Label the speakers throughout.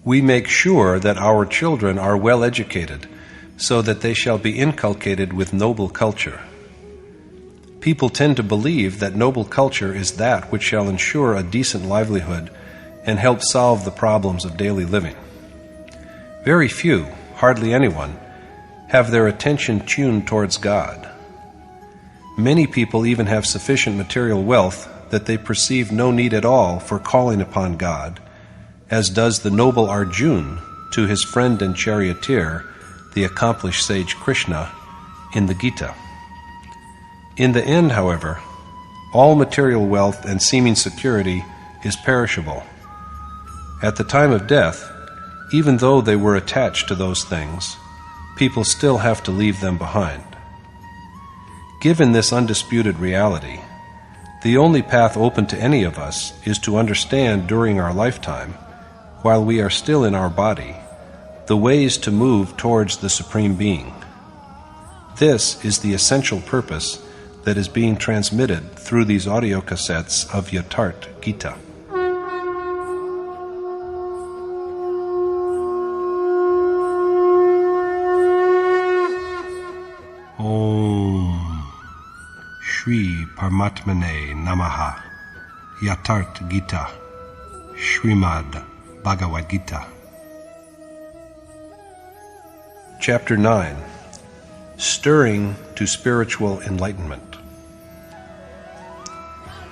Speaker 1: We make sure that our children are well educated, so that they shall be inculcated with noble culture. People tend to believe that noble culture is that which shall ensure a decent livelihood and help solve the problems of daily living. Very few, hardly anyone, have their attention tuned towards God. Many people even have sufficient material wealth that they perceive no need at all for calling upon God, as does the noble Arjuna to his friend and charioteer, the accomplished sage Krishna, in the Gita. In the end, however, all material wealth and seeming security is perishable. At the time of death, even though they were attached to those things, people still have to leave them behind. Given this undisputed reality, the only path open to any of us is to understand during our lifetime, while we are still in our body, the ways to move towards the Supreme Being. This is the essential purpose that is being transmitted through these audio cassettes of Yatharth Gita. Om Shri Paramatmane Namaha. Yatharth Gita, Srimad Bhagavad Gita. Chapter 9. Stirring to Spiritual Enlightenment.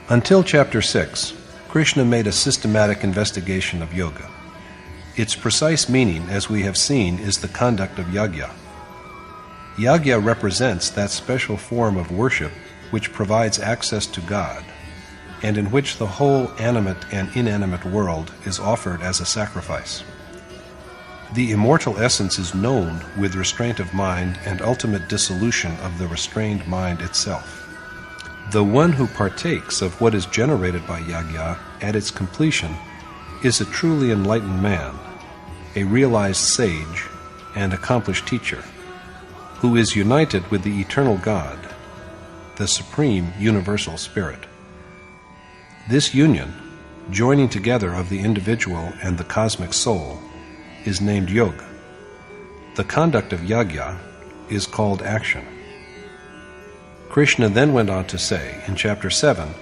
Speaker 1: Until Chapter 6, Krishna made a systematic investigation of yoga. Its precise meaning, as we have seen, is the conduct of yajna. Yajna represents that special form of worship which provides access to God, and in which the whole animate and inanimate world is offered as a sacrifice. The immortal essence is known with restraint of mind and ultimate dissolution of the restrained mind itself. The one who partakes of what is generated by yajna at its completion is a truly enlightened man, a realized sage and accomplished teacher, who is united with the eternal God, the Supreme Universal Spirit. This union, joining together of the individual and the cosmic soul, is named yoga. The conduct of yajna is called action. Krishna then went on to say in Chapter 7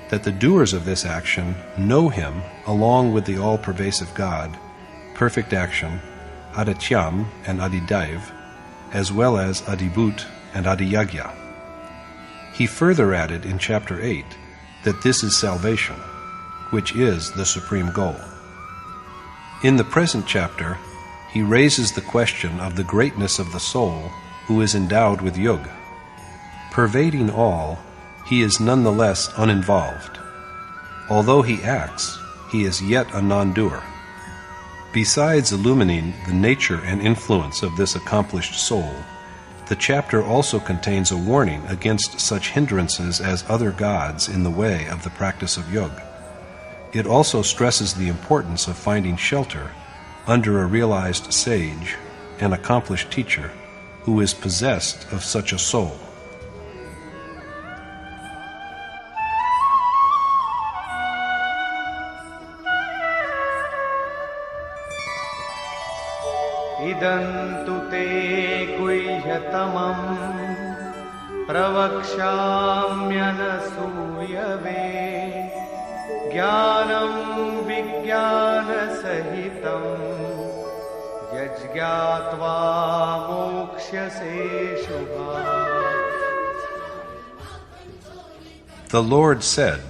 Speaker 1: that the doers of this action know him along with the all-pervasive God, perfect action, Adityam and Adidaiv, as well as Adibhut and Adiyagya. He further added in Chapter 8 that this is salvation, which is the supreme goal. In the present chapter, he raises the question of the greatness of the soul who is endowed with yoga. Pervading all, he is nonetheless uninvolved. Although he acts, he is yet a non-doer. Besides illumining the nature and influence of this accomplished soul, the chapter also contains a warning against such hindrances as other gods in the way of the practice of yoga. It also stresses the importance of finding shelter under a realized sage, an accomplished teacher, who is possessed of such a soul.
Speaker 2: Idantu te guhyatamam pravakshamyanasuyave jnanam vijnana sahitam yajñatva mokshase shubhat.
Speaker 1: The Lord said,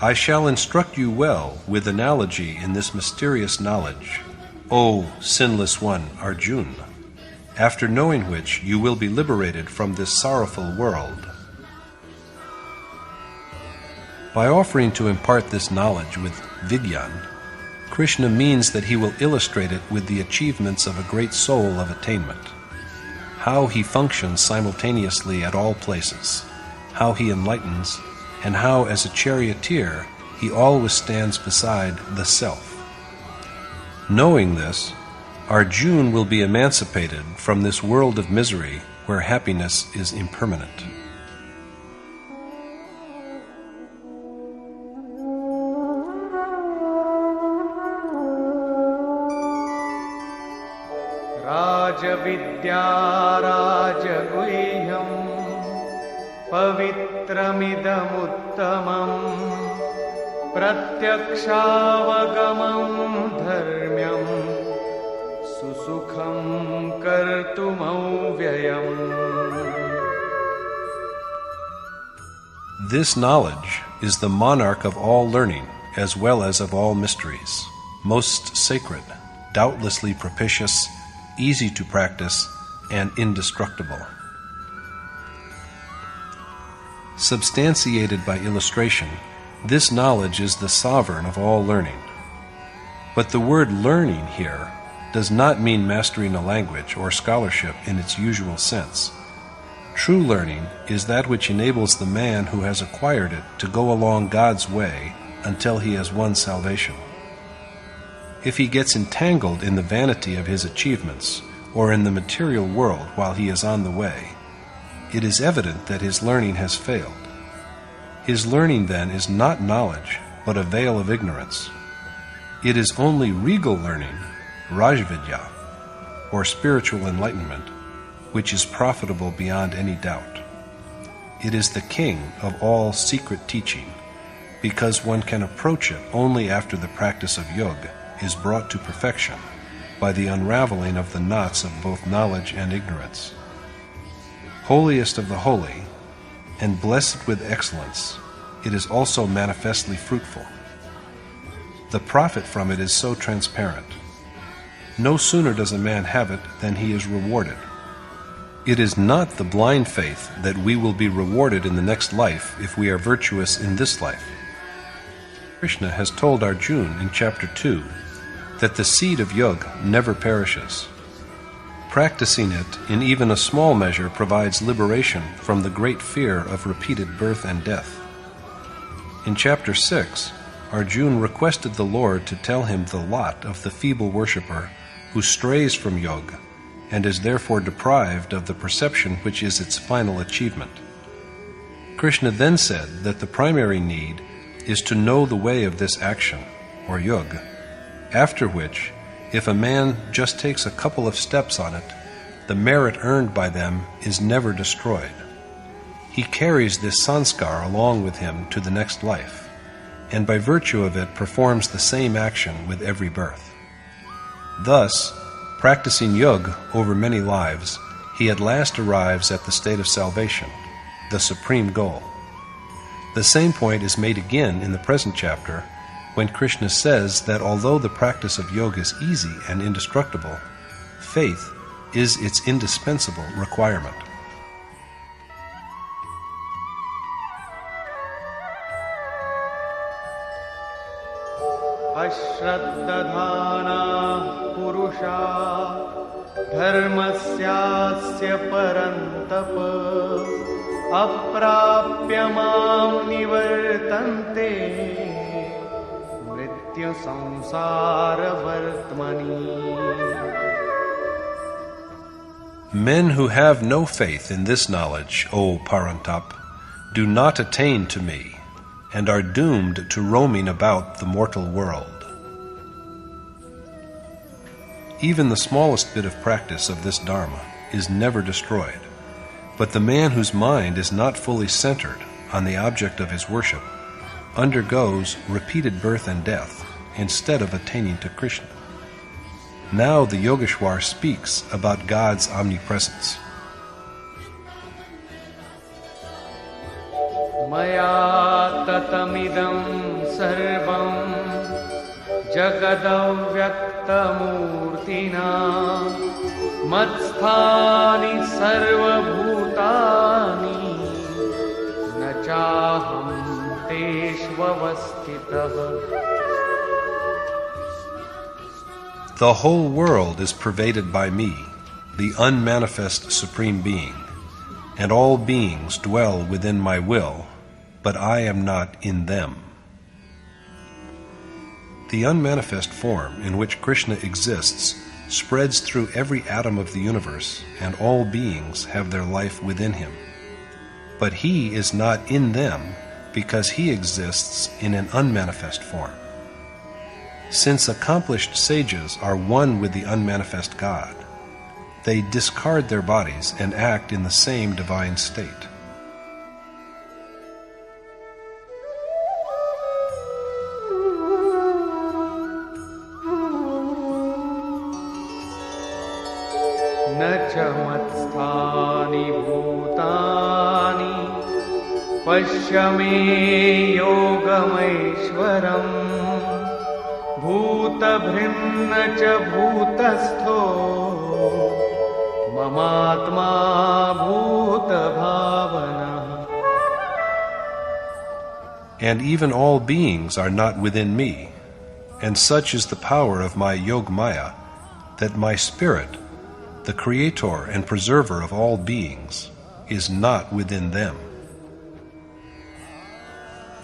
Speaker 1: I shall instruct you well with analogy in this mysterious knowledge, O sinless one, Arjuna, after knowing which you will be liberated from this sorrowful world. By offering to impart this knowledge with Vigyan, Krishna means that he will illustrate it with the achievements of a great soul of attainment, how he functions simultaneously at all places, how he enlightens, and how as a charioteer he always stands beside the Self. Knowing this, Arjuna will be emancipated from this world of misery where happiness is impermanent.
Speaker 2: राजविद्या राजगुह्यम् पवित्रमिदमुत्तमम् प्रत्यक्षावगमम् धर्म्यम् सुसुखं कर्तुमव्ययम्.
Speaker 1: This knowledge is the monarch of all learning, as well as of all mysteries, most sacred, doubtlessly propitious, easy to practice, and indestructible. Substantiated by illustration, this knowledge is the sovereign of all learning. But the word learning here does not mean mastering a language or scholarship in its usual sense. True learning is that which enables the man who has acquired it to go along God's way until he has won salvation. If he gets entangled in the vanity of his achievements or in the material world while he is on the way, it is evident that his learning has failed. His learning then is not knowledge, but a veil of ignorance. It is only regal learning, Rajvidya, or spiritual enlightenment, which is profitable beyond any doubt. It is the king of all secret teaching, because one can approach it only after the practice of yoga is brought to perfection by the unraveling of the knots of both knowledge and ignorance. Holiest of the holy, and blessed with excellence, it is also manifestly fruitful. The profit from it is so transparent. No sooner does a man have it than he is rewarded. It is not the blind faith that we will be rewarded in the next life if we are virtuous in this life. Krishna has told Arjuna in chapter 2 that the seed of yoga never perishes. Practicing it in even a small measure provides liberation from the great fear of repeated birth and death. In chapter 6, Arjuna requested the Lord to tell him the lot of the feeble worshipper who strays from yoga and is therefore deprived of the perception which is its final achievement. Krishna then said that the primary need is to know the way of this action, or yoga, after which, if a man just takes a couple of steps on it, the merit earned by them is never destroyed. He carries this sanskar along with him to the next life, and by virtue of it performs the same action with every birth. Thus, practicing yoga over many lives, he at last arrives at the state of salvation, the supreme goal. The same point is made again in the present chapter, when Krishna says that although the practice of yoga is easy and indestructible, faith is its indispensable requirement.
Speaker 2: Ashraddhadhana purusha dharmasyasya parantapa aprapya mam nivartante mrityu samsara vartmani.
Speaker 1: Men who have no faith in this knowledge, O Parantap, do not attain to me, and are doomed to roaming about the mortal world. Even the smallest bit of practice of this Dharma is never destroyed, but the man whose mind is not fully centered on the object of his worship undergoes repeated birth and death instead of attaining to Krishna. Now the Yogeshwar speaks about God's omnipresence.
Speaker 2: Maya tatamidam sarvam jagadavyaktamurtina matsthani sarvabhutani nachaham teshvavastitah.
Speaker 1: The whole world is pervaded by me, the unmanifest Supreme Being, and all beings dwell within my will, but I am not in them. The unmanifest form in which Krishna exists spreads through every atom of the universe, and all beings have their life within him. But he is not in them because he exists in an unmanifest form. Since accomplished sages are one with the unmanifest God, they discard their bodies and act in the same divine state.
Speaker 2: न च मत्स्थानि भूतानि पश्य मे योगमैश्वरम् भूतभृन्न च भूतस्थो ममात्मा भूतभावनः.
Speaker 1: And even all beings are not within me, and such is the power of my Yogmaya, that my spirit, the creator and preserver of all beings, is not within them.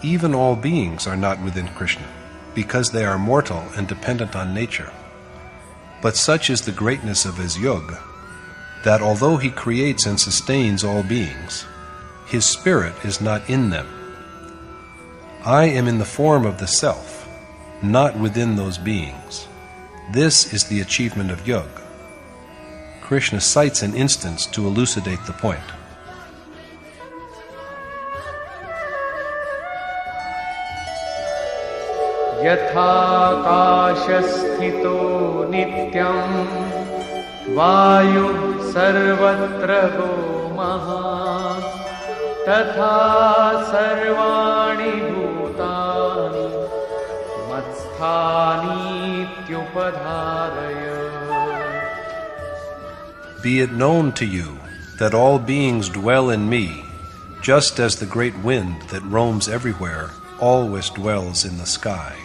Speaker 1: Even all beings are not within Krishna, because they are mortal and dependent on nature. But such is the greatness of his yoga, that although he creates and sustains all beings, his spirit is not in them. I am in the form of the self, not within those beings. This is the achievement of yoga. Krishna cites an instance to elucidate the point.
Speaker 2: यथाकाशस्थितो नित्यं वायुः सर्वत्र गो महान् तथा सर्वाणि भूतानि मत्स्थानीत्युपधारय.
Speaker 1: Be it known to you that all beings dwell in me, just as the great wind that roams everywhere always dwells in the sky.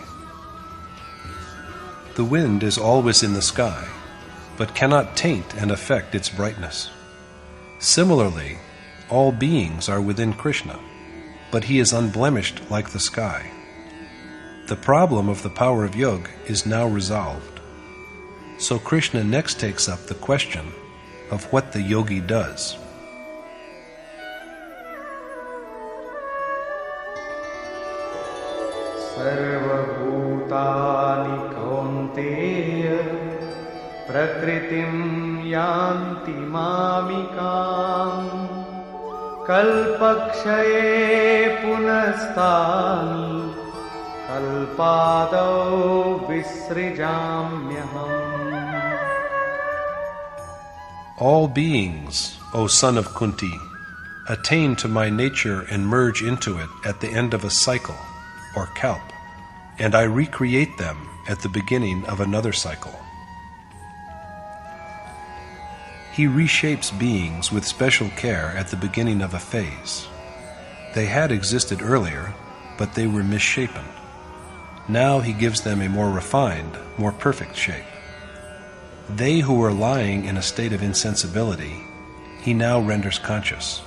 Speaker 1: The wind is always in the sky, but cannot taint and affect its brightness. Similarly, all beings are within Krishna, but he is unblemished like the sky. The problem of the power of yoga is now resolved. So Krishna next takes up the question of what the yogi does.
Speaker 2: सर्वभूतानि कौन्तेय प्रकृतिं यान्ति मामिकाम् कल्पक्षये पुनस्तानि कल्पादौ विसृजाम्यहम्.
Speaker 1: All beings, O son of Kunti, attain to my nature and merge into it at the end of a cycle, or kalp, and I recreate them at the beginning of another cycle. He reshapes beings with special care at the beginning of a phase. They had existed earlier, but they were misshapen. Now he gives them a more refined, more perfect shape. They who were lying in a state of insensibility, he now renders conscious.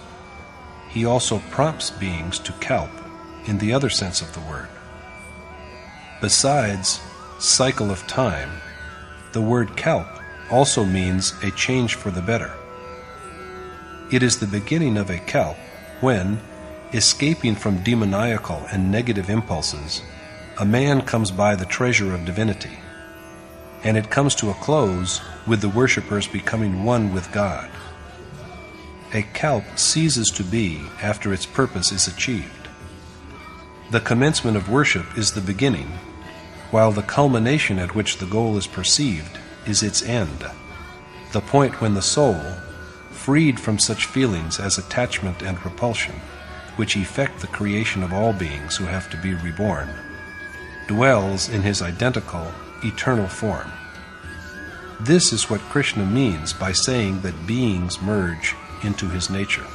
Speaker 1: He also prompts beings to kalp in the other sense of the word. Besides cycle of time, the word kalp also means a change for the better. It is the beginning of a kalp when, escaping from demoniacal and negative impulses, a man comes by the treasure of divinity, and it comes to a close with the worshippers becoming one with God. A kalp ceases to be after its purpose is achieved. The commencement of worship is the beginning, while the culmination at which the goal is perceived is its end, the point when the soul, freed from such feelings as attachment and repulsion, which effect the creation of all beings who have to be reborn, dwells in his identical, eternal form. This is what Krishna means by saying that beings merge into his nature.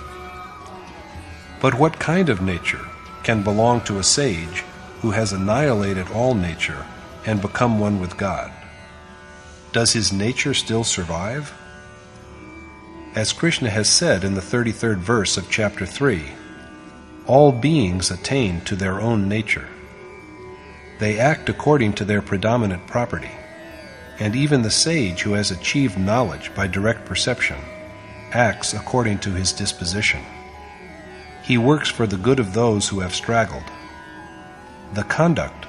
Speaker 1: But what kind of nature can belong to a sage who has annihilated all nature and become one with God? Does his nature still survive? As Krishna has said in the 33rd verse of chapter 3, all beings attain to their own nature. They act according to their predominant property, and even the sage who has achieved knowledge by direct perception acts according to his disposition. He works for the good of those who have straggled. The conduct,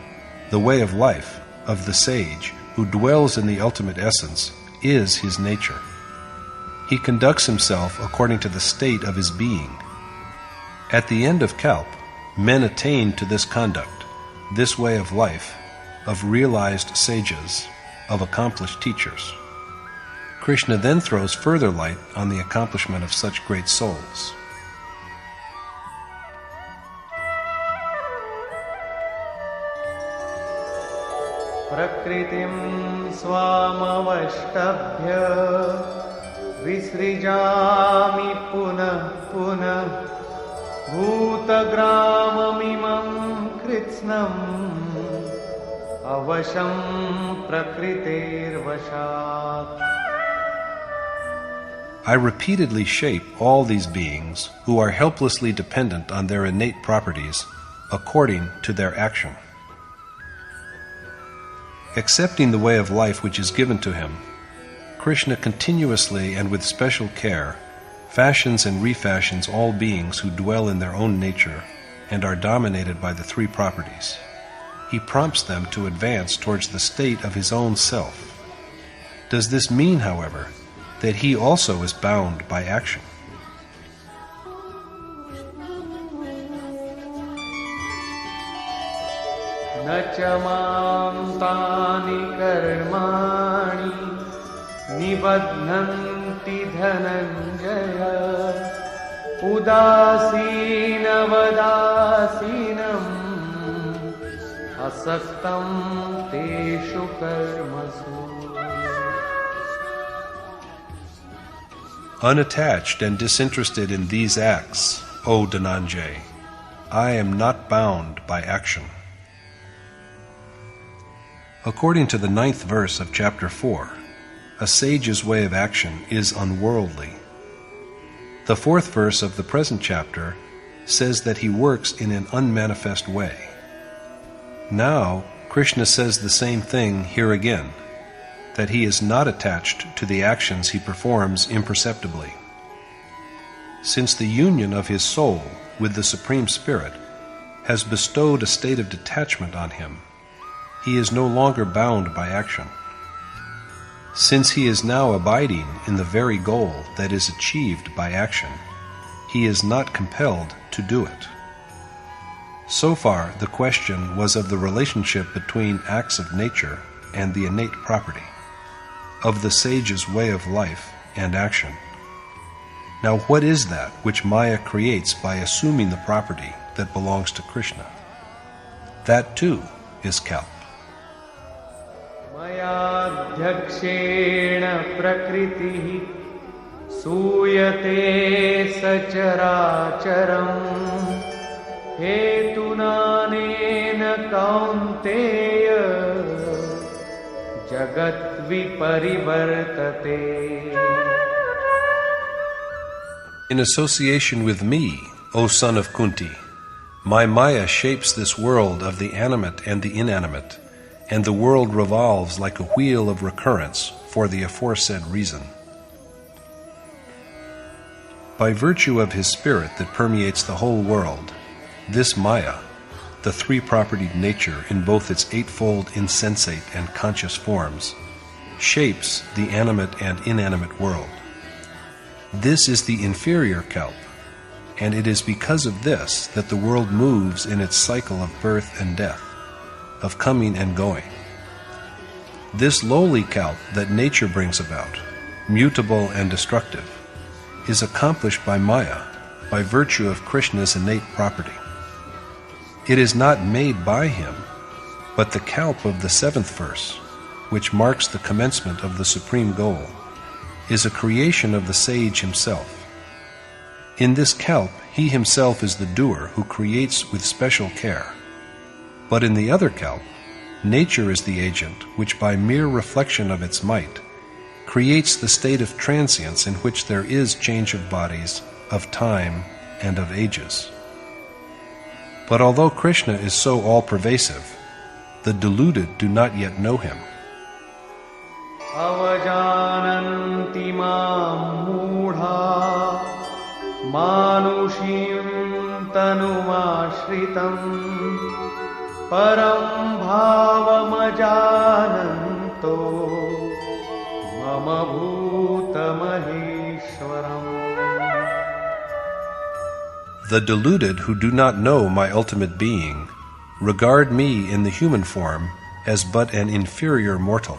Speaker 1: the way of life, of the sage who dwells in the ultimate essence is his nature. He conducts himself according to the state of his being. At the end of Kalp, men attain to this conduct, this way of life, of realized sages, of accomplished teachers. Krishna then throws further light on the accomplishment of such great souls.
Speaker 2: Prakritim swamavashtabhya visrijami punah punah bhutagramamimam kritsnam avasham prakritirvashat.
Speaker 1: I repeatedly shape all these beings who are helplessly dependent on their innate properties according to their action. Accepting the way of life which is given to him, Krishna continuously and with special care fashions and refashions all beings who dwell in their own nature and are dominated by the three properties. He prompts them to advance towards the state of his own self. Does this mean, however, that he also is bound by action?
Speaker 2: Na cha mam tani karmani nibadhanti dhananjaya udasina vadasinam asaktam teshu karmasu.
Speaker 1: Unattached and disinterested in these acts, O Dhananjay, I am not bound by action. According to the 9th verse of chapter 4, a sage's way of action is unworldly. The 4th verse of the present chapter says that he works in an unmanifest way. Now, Krishna says the same thing here again, that he is not attached to the actions he performs imperceptibly. Since the union of his soul with the Supreme Spirit has bestowed a state of detachment on him, he is no longer bound by action. Since he is now abiding in the very goal that is achieved by action, he is not compelled to do it. So far, the question was of the relationship between acts of nature and the innate property, of the sage's way of life and action. Now, what is that which Maya creates by assuming the property that belongs to Krishna? That too is Kalp.
Speaker 2: Mayadhyakshena prakritihi suyate sacharacharam hetunanena kaunteya jagat viparivartate.
Speaker 1: In association with me, O son of Kunti, my Maya shapes this world of the animate and the inanimate, and the world revolves like a wheel of recurrence for the aforesaid reason. By virtue of his spirit that permeates the whole world, this Maya, the three-propertied nature in both its eightfold insensate and conscious forms, shapes the animate and inanimate world. This is the inferior Kalp, and it is because of this that the world moves in its cycle of birth and death, of coming and going. This lowly Kalp that nature brings about, mutable and destructive, is accomplished by Maya by virtue of Krishna's innate property. It is not made by him, but the Kalp of the 7th verse, which marks the commencement of the supreme goal, is a creation of the sage himself. In this Kalp, he himself is the doer who creates with special care. But in the other Kalp, nature is the agent which by mere reflection of its might creates the state of transience in which there is change of bodies, of time, and of ages. But although Krishna is so all-pervasive, the deluded do not yet know him.
Speaker 2: Avajananti mam mudha manushim tanumashritam param bhavamajananto mama bhuta
Speaker 1: The deluded who do not know my ultimate being regard me in the human form as but an inferior mortal.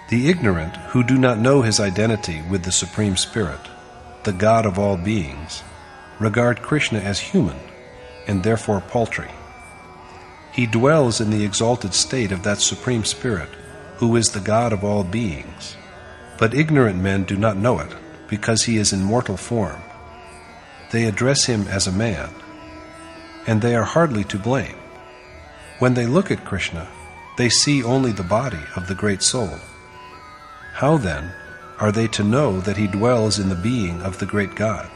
Speaker 1: The ignorant who do not know his identity with the Supreme Spirit, the God of all beings, regard Krishna as human and therefore paltry. He dwells in the exalted state of that Supreme Spirit who is the God of all beings, but ignorant men do not know it because he is in mortal form. They address him as a man, and they are hardly to blame. When they look at Krishna, they see only the body of the Great Soul. How then are they to know that he dwells in the being of the great God?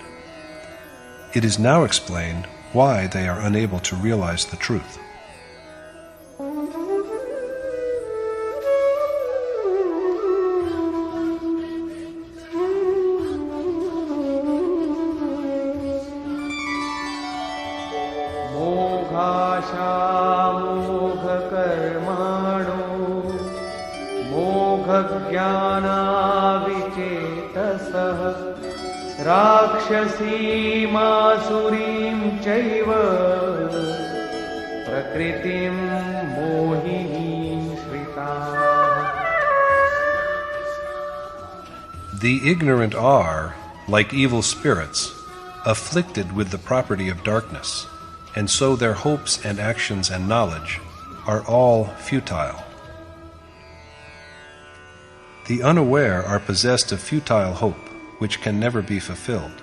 Speaker 1: It is now explained why they are unable to realize the truth.
Speaker 2: राक्षसीमासुरीं चैव प्रकृतिं मोहिनीं श्रिताः.
Speaker 1: The ignorant are, like evil spirits, afflicted with the property of darkness, and so their hopes and actions and knowledge are all futile. The unaware are possessed of futile hope, which can never be fulfilled,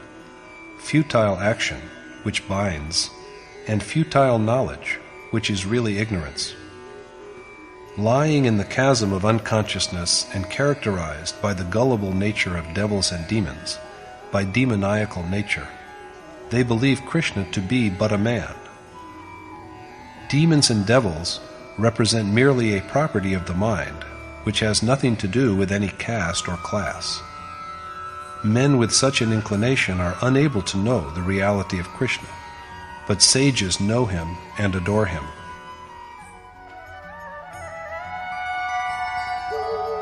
Speaker 1: futile action, which binds, and futile knowledge, which is really ignorance. Lying in the chasm of unconsciousness and characterized by the gullible nature of devils and demons, by demoniacal nature, they believe Krishna to be but a man. Demons and devils represent merely a property of the mind, which has nothing to do with any caste or class. Men with such an inclination are unable to know the reality of Krishna, but sages know him and adore him.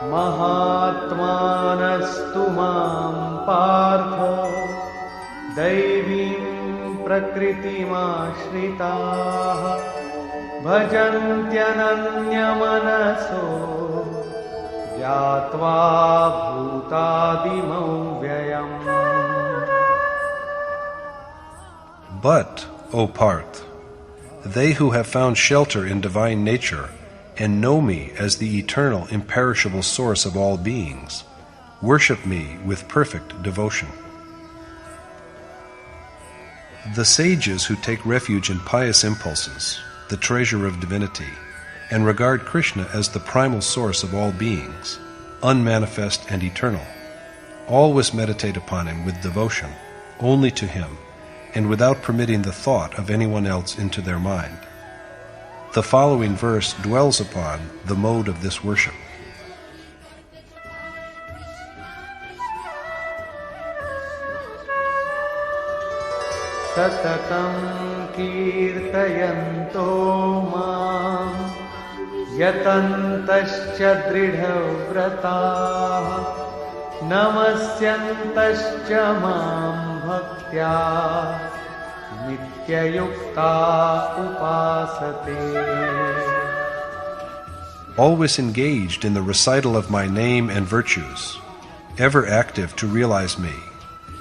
Speaker 2: Mahatmanastu mam partha daivim prakritimashritah bhajantyananyamanaso Yatva bhutadimau vyayam.
Speaker 1: But, O Parth, they who have found shelter in divine nature and know me as the eternal, imperishable source of all beings, worship me with perfect devotion. The sages who take refuge in pious impulses, the treasure of divinity, and regard Krishna as the primal source of all beings, unmanifest and eternal, always meditate upon him with devotion, only to him, and without permitting the thought of anyone else into their mind. The following verse dwells upon the mode of this worship.
Speaker 2: Satatam kirtayanto mam yatantascha dridhavrataah namasyantascha mam bhaktya nityayukta upasate.
Speaker 1: Always engaged in the recital of my name and virtues, ever active to realize me,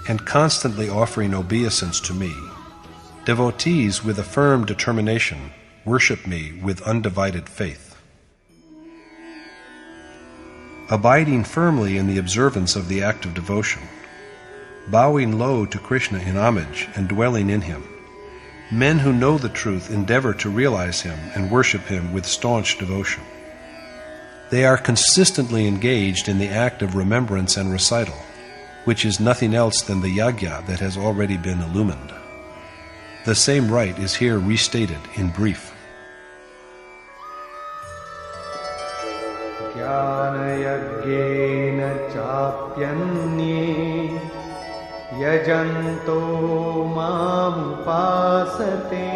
Speaker 1: and constantly offering obeisance to me, devotees with a firm determination worship me with undivided faith. Abiding firmly in the observance of the act of devotion, bowing low to Krishna in homage and dwelling in him, men who know the truth endeavor to realize him and worship him with staunch devotion. They are consistently engaged in the act of remembrance and recital, which is nothing else than the yajna that has already been illumined. The same rite is here restated in brief.
Speaker 2: Jnana-yajnena chapyanye yajanto mam upasate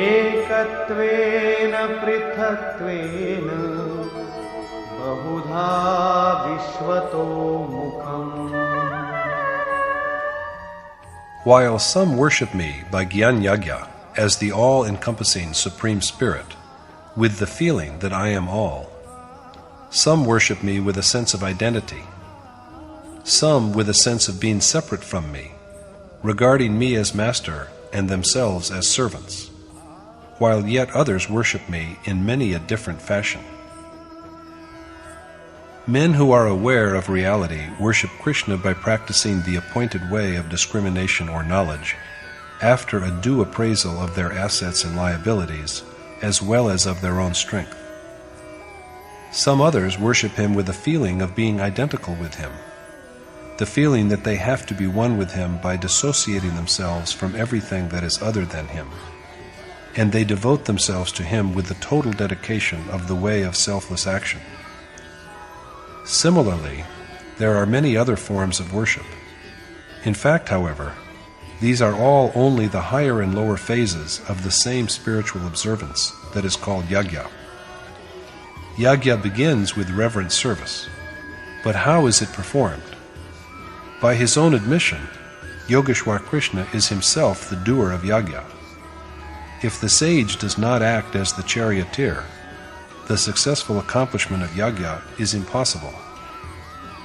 Speaker 2: ekatvena prithatvena bahudha विश्वतो मुखम्.
Speaker 1: While some worship me by Gyan Yagya as the all-encompassing Supreme Spirit, with the feeling that I am all, some worship me with a sense of identity, some with a sense of being separate from me, regarding me as master and themselves as servants, while yet others worship me in many a different fashion. Men who are aware of reality worship Krishna by practicing the appointed way of discrimination or knowledge, after a due appraisal of their assets and liabilities, as well as of their own strength. Some others worship him with a feeling of being identical with him, the feeling that they have to be one with him by dissociating themselves from everything that is other than him, and they devote themselves to him with the total dedication of the way of selfless action. Similarly, there are many other forms of worship. In fact, however, these are all only the higher and lower phases of the same spiritual observance that is called yagya. Yagya begins with reverent service. But how is it performed? By his own admission, Yogeshwar Krishna is himself the doer of yagya. If the sage does not act as the charioteer, the successful accomplishment of yagya is impossible.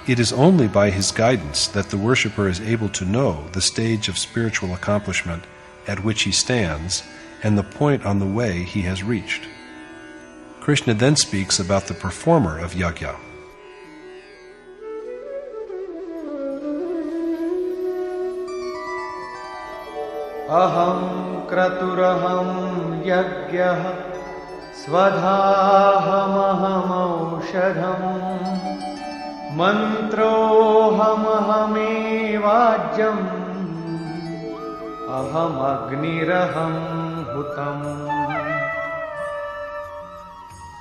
Speaker 1: It is only by his guidance that the worshipper is able to know the stage of spiritual accomplishment at which he stands and the point on the way he has reached. Krishna then speaks about the performer of yagya.
Speaker 2: Aham kraturaham yagyah svadhaham aushadham mantrohamahame-vajyam aham agniraham hutam.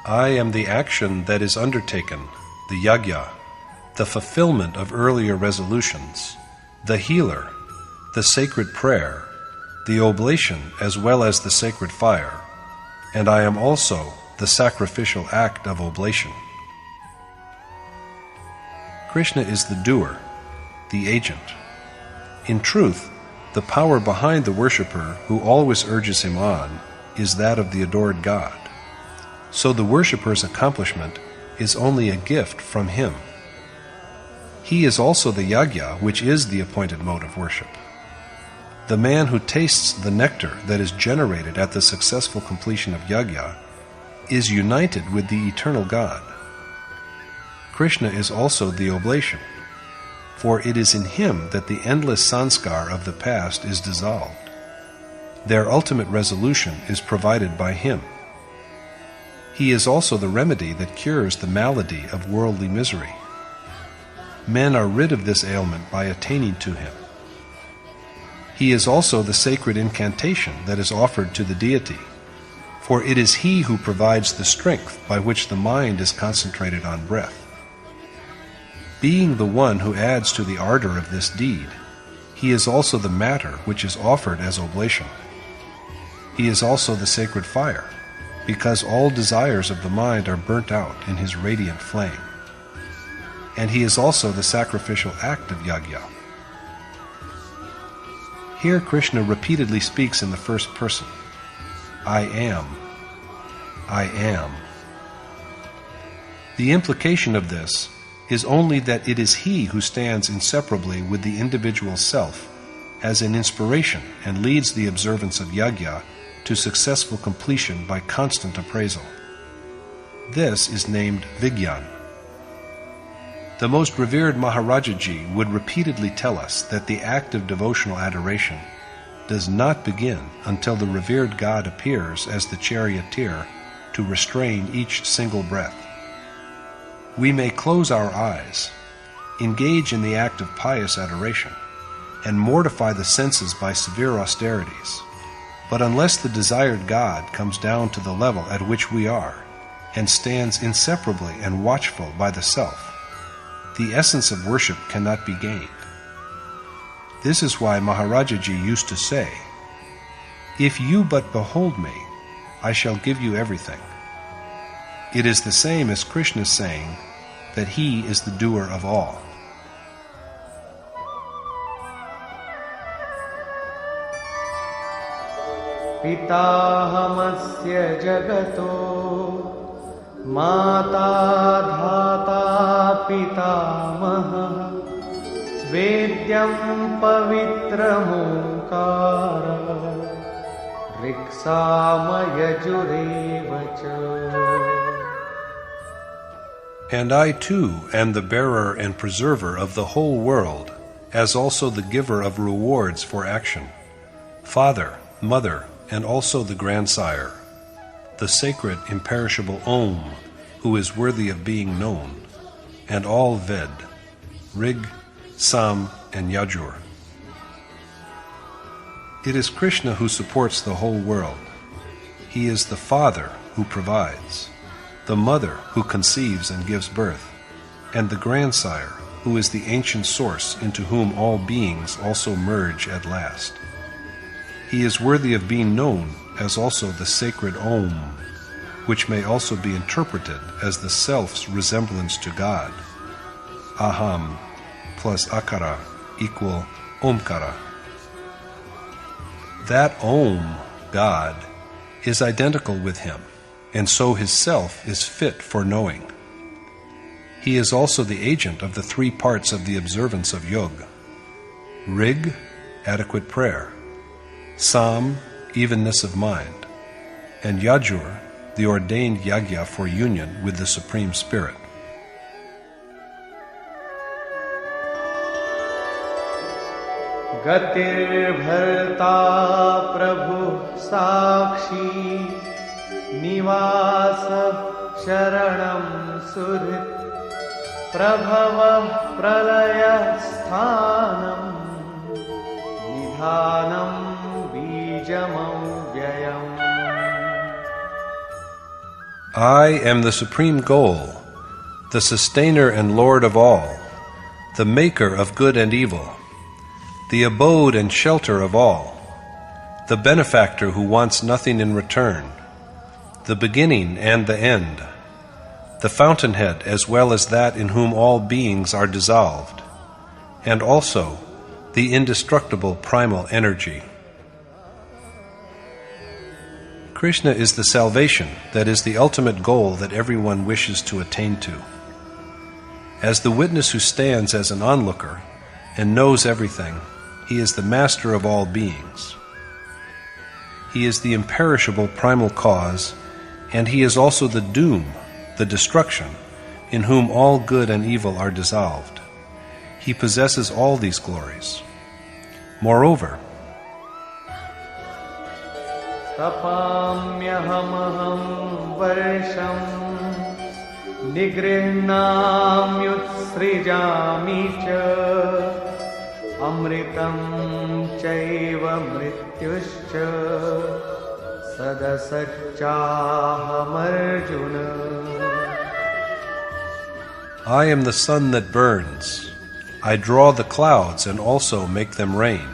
Speaker 1: I am the action that is undertaken, the yagya, the fulfillment of earlier resolutions, the healer, the sacred prayer, the oblation as well as the sacred fire, and I am also the sacrificial act of oblation. Krishna is the doer, the agent. In truth, the power behind the worshipper who always urges him on is that of the adored God. So the worshipper's accomplishment is only a gift from him. He is also the yagya, which is the appointed mode of worship. The man who tastes the nectar that is generated at the successful completion of yagya is united with the eternal God. Krishna is also the oblation, for it is in him that the endless sanskar of the past is dissolved. Their ultimate resolution is provided by him. He is also the remedy that cures the malady of worldly misery. Men are rid of this ailment by attaining to him. He is also the sacred incantation that is offered to the deity, for it is he who provides the strength by which the mind is concentrated on breath. Being the one who adds to the ardor of this deed, he is also the matter which is offered as oblation. He is also the sacred fire, because all desires of the mind are burnt out in his radiant flame. And he is also the sacrificial act of yagya. Here Krishna repeatedly speaks in the first person. I am. I am. The implication of this is only that it is he who stands inseparably with the individual self as an inspiration and leads the observance of yagya to successful completion by constant appraisal. This is named Vigyan. The most revered Maharajaji would repeatedly tell us that the act of devotional adoration does not begin until the revered God appears as the charioteer to restrain each single breath. We may close our eyes, engage in the act of pious adoration, and mortify the senses by severe austerities, but unless the desired God comes down to the level at which we are and stands inseparably and watchful by the self, the essence of worship cannot be gained. This is why Maharajaji used to say, "If you but behold me, I shall give you everything." It is the same as Krishna saying, that he is the doer of all.
Speaker 2: Pitahamasya jagato mata dhata pitamaha vedyam pavitram omkara riksama yajurevacha.
Speaker 1: And I too am the bearer and preserver of the whole world, as also the giver of rewards for action, father, mother, and also the grandsire, the sacred imperishable Om, who is worthy of being known, and all Ved, Rig, Sam, and Yajur. It is Krishna who supports the whole world. He is the father who provides, the mother who conceives and gives birth, and the grandsire who is the ancient source into whom all beings also merge at last. He is worthy of being known as also the sacred Om, which may also be interpreted as the self's resemblance to God. Aham plus Akara equal Omkara. That Om, God, is identical with him, and so his self is fit for knowing. He is also the agent of the three parts of the observance of yoga. Rig, adequate prayer. Sam, evenness of mind, and Yajur, the ordained yagya for union with the Supreme Spirit.
Speaker 2: Gatir bharta prabhu sakshi nivasa sharanam surit prabhava pralaya sthanam nidhanam
Speaker 1: I am the supreme goal, the sustainer and Lord of all, the maker of good and evil, the abode and shelter of all, the benefactor who wants nothing in return, the beginning and the end, the fountainhead as well as that in whom all beings are dissolved, and also the indestructible primal energy. Krishna is the salvation that is the ultimate goal that everyone wishes to attain to. As the witness who stands as an onlooker and knows everything, he is the master of all beings. He is the imperishable primal cause, and he is also the doom, the destruction, in whom all good and evil are dissolved. He possesses all these glories. Moreover,
Speaker 2: Tapamyahamaham varsham nigrihnamyutsrijami cha amritam chaiva mrityuscha sadasachaham Arjuna.
Speaker 1: I am the sun that burns. I draw the clouds and also make them rain.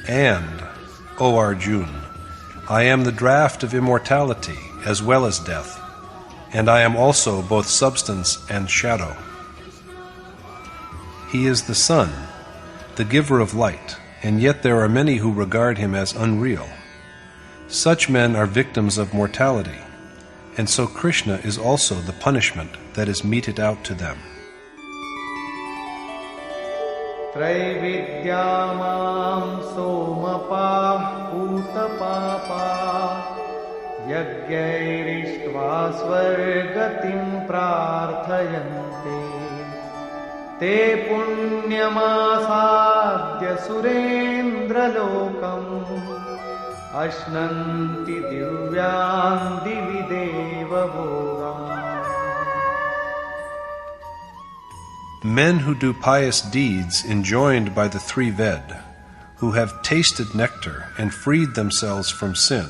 Speaker 1: And, O Arjuna, I am the draught of immortality as well as death, and I am also both substance and shadow. He is the sun, the giver of light, and yet there are many who regard him as unreal. Such men are victims of mortality, and so Krishna is also the punishment that is meted out to them.
Speaker 2: Traividyamam somapah utapapa yagyairištva svargatim prarthayante te punyamasadya surendra lokam ashnanti divyam divideva bhogam.
Speaker 1: Men who do pious deeds enjoined by the three Ved, who have tasted nectar and freed themselves from sin,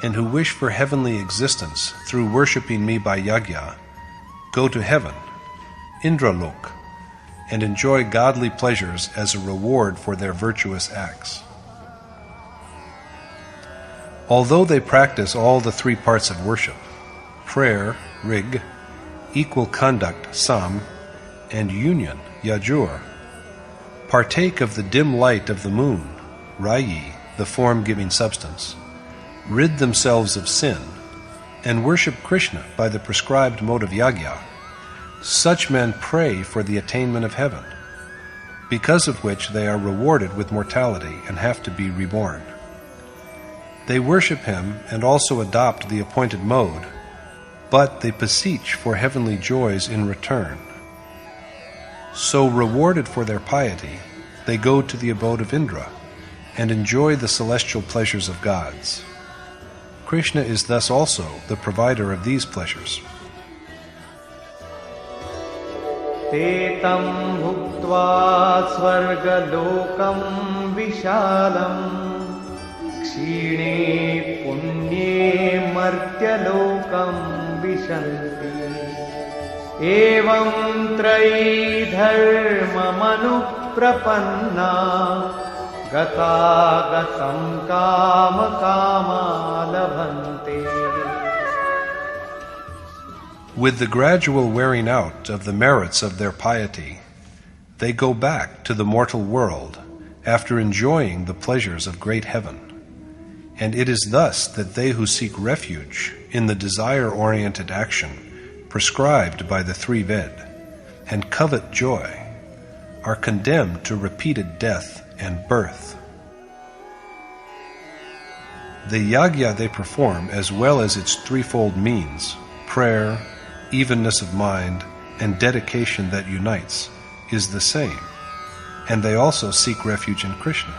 Speaker 1: and who wish for heavenly existence through worshipping me by yagya, go to heaven, Indralok, and enjoy godly pleasures as a reward for their virtuous acts. Although they practice all the three parts of worship, prayer, rig, equal conduct, sam, and union, yajur, partake of the dim light of the moon, rayi, the form-giving substance, rid themselves of sin, and worship Krishna by the prescribed mode of yagya, such men pray for the attainment of heaven, because of which they are rewarded with mortality and have to be reborn. They worship him and also adopt the appointed mode, but they beseech for heavenly joys in return. So rewarded for their piety, they go to the abode of Indra and enjoy the celestial pleasures of gods. Krishna is thus also the provider of these pleasures.
Speaker 2: Te tam bhuktva svargalokam vishalam kshine punye martyalokam vishanti evam trayi dharma manuprapanna gata gatam kama kama labhante.
Speaker 1: With the gradual wearing out of the merits of their piety, they go back to the mortal world after enjoying the pleasures of great heaven. And it is thus that they who seek refuge in the desire-oriented action prescribed by the three Ved and covet joy are condemned to repeated death and birth. The yagya they perform, as well as its threefold means, prayer, evenness of mind, and dedication that unites, is the same, and they also seek refuge in Krishna,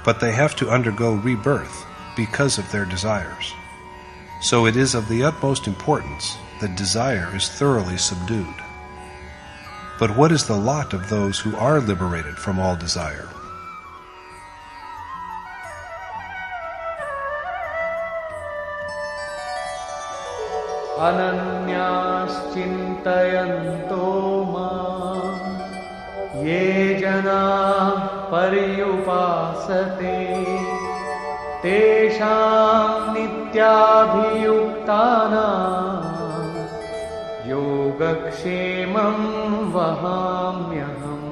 Speaker 1: but they have to undergo rebirth because of their desires. So it is of the utmost importance that desire is thoroughly subdued. But what is the lot of those who are liberated from all desire?
Speaker 2: Ananyas chintayanto mam ye jana paryupasate tesham nityabhiyuktanam yogakshemam vahamyaham.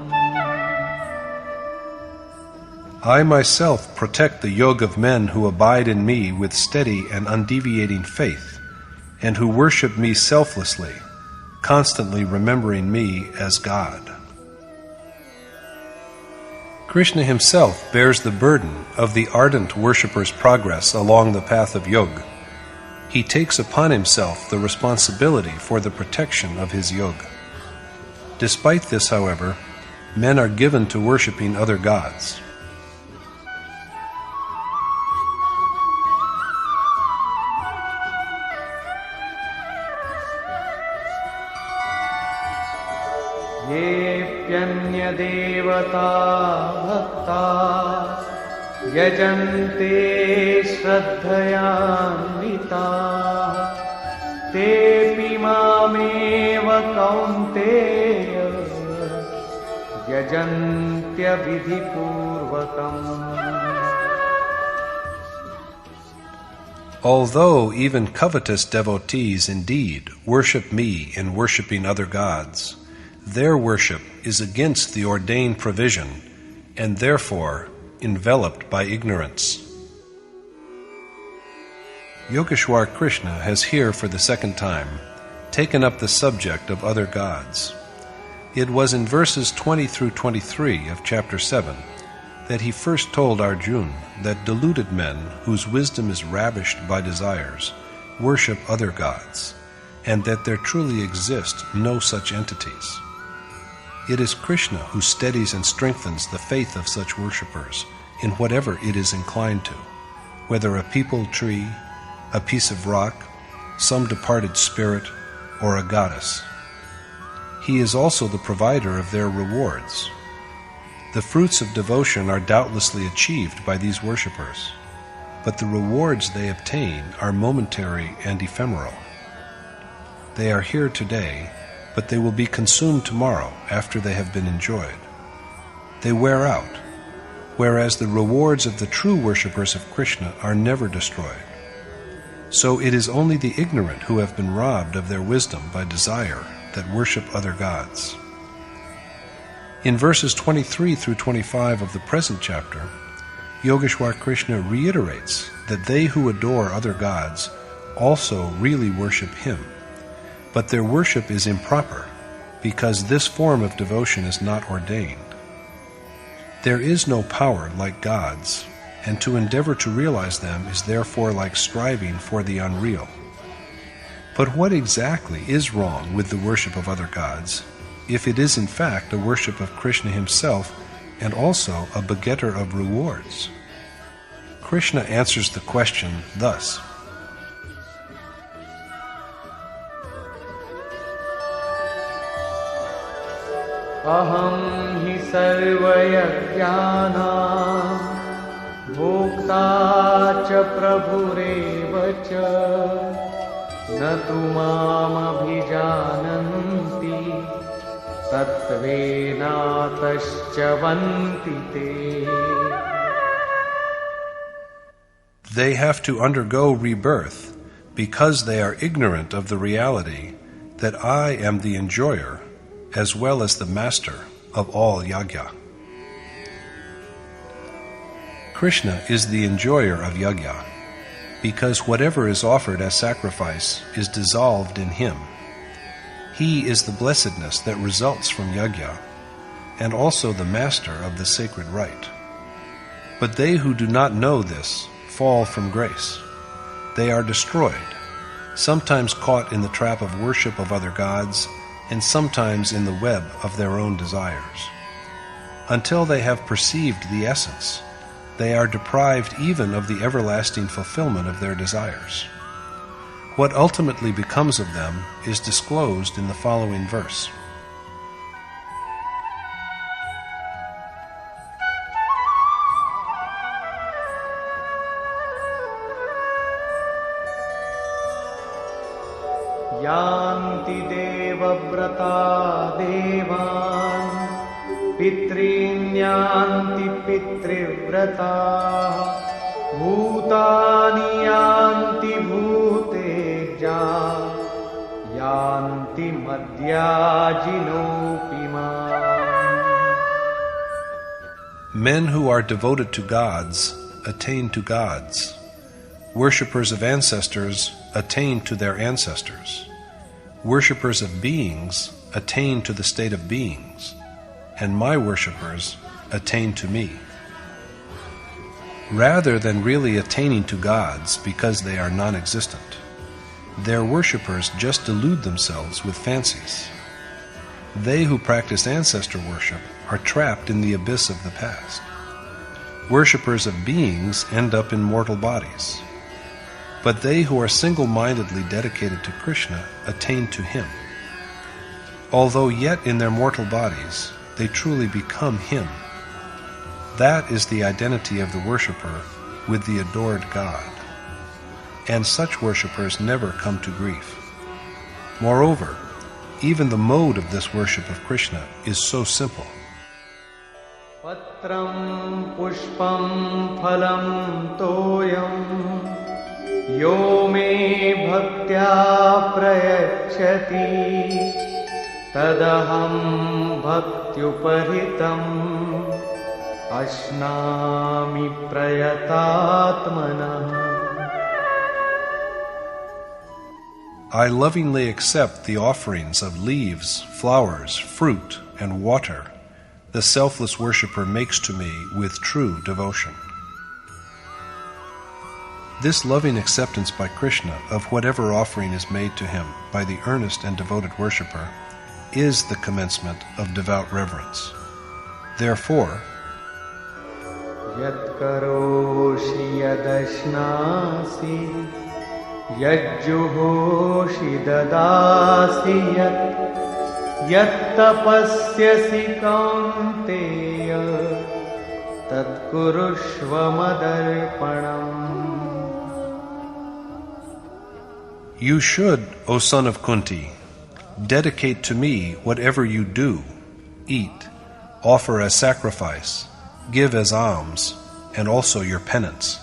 Speaker 1: I myself protect the yoga of men who abide in me with steady and undeviating faith, and who worship me selflessly, constantly remembering me as God. Krishna himself bears the burden of the ardent worshipper's progress along the path of yoga. He takes upon himself the responsibility for the protection of his yoga. Despite this, however, men are given to worshiping other gods.
Speaker 2: Yepyanya devata bhakta yajante shraddhayanvita tepi mameva kaunteya yajantya vidhipurvakam.
Speaker 1: Although even covetous devotees indeed worship me in worshipping other gods, their worship is against the ordained provision and therefore enveloped by ignorance. Yogeshwar Krishna has here for the second time taken up the subject of other gods. It was in verses 20 through 23 of chapter 7 that he first told Arjuna that deluded men whose wisdom is ravished by desires worship other gods, and that there truly exist no such entities. It is Krishna who steadies and strengthens the faith of such worshippers in whatever it is inclined to, whether a peepal tree, a piece of rock, some departed spirit, or a goddess. He is also the provider of their rewards. The fruits of devotion are doubtlessly achieved by these worshippers, but the rewards they obtain are momentary and ephemeral. They are here today, but they will be consumed tomorrow after they have been enjoyed. They wear out, whereas the rewards of the true worshippers of Krishna are never destroyed. So it is only the ignorant who have been robbed of their wisdom by desire that worship other gods. In verses 23 through 25 of the present chapter, Yogeshwar Krishna reiterates that they who adore other gods also really worship him, but their worship is improper because this form of devotion is not ordained. There is no power like God's, and to endeavor to realize them is therefore like striving for the unreal. But what exactly is wrong with the worship of other gods, if it is in fact a worship of Krishna himself and also a begetter of rewards? Krishna answers the question thus.
Speaker 2: Aham hi sarvayajnanam bhokta cha prabhureva cha na tu mam abhijananti tattvenatascha vanti te.
Speaker 1: They have to undergo rebirth because they are ignorant of the reality that I am the enjoyer as well as the master of all yajna. Krishna is the enjoyer of yajna because whatever is offered as sacrifice is dissolved in him. He is the blessedness that results from yajna and also the master of the sacred rite. But they who do not know this fall from grace. They are destroyed, sometimes caught in the trap of worship of other gods, and sometimes in the web of their own desires. Until they have perceived the essence, they are deprived even of the everlasting fulfillment of their desires. What ultimately becomes of them is disclosed in the following verse.
Speaker 2: Yanti devavrata devan pitrinyanti pitrivrata bhutani yanti bhuteja yanti madhyajinopima.
Speaker 1: Men who are devoted to gods attain to gods. Worshippers of ancestors attain to their ancestors. Worshippers of beings attain to the state of beings, and my worshippers attain to me. Rather than really attaining to gods because they are non-existent, their worshippers just delude themselves with fancies. They who practice ancestor worship are trapped in the abyss of the past. Worshippers of beings end up in mortal bodies. But they who are single-mindedly dedicated to Krishna attain to him. Although yet in their mortal bodies, they truly become him. That is the identity of the worshipper with the adored God. And such worshippers never come to grief. Moreover, even the mode of this worship of Krishna is so simple.
Speaker 2: Patram pushpam phalam toyam yo me bhaktya prayachati tadaham bhaktyuparitam ashnami prayatatmanah.
Speaker 1: I lovingly accept the offerings of leaves, flowers, fruit, and water the selfless worshipper makes to me with true devotion. This loving acceptance by Krishna of whatever offering is made to him by the earnest and devoted worshipper is the commencement of devout reverence. Therefore,
Speaker 2: Yat karoshi yadashnasi yajjuhoshi dadasi yat tapasyasi kaunteya tad kurushva madarpanam.
Speaker 1: you should, O son of Kunti, dedicate to me whatever you do, eat, offer as sacrifice, give as alms, and also your penance.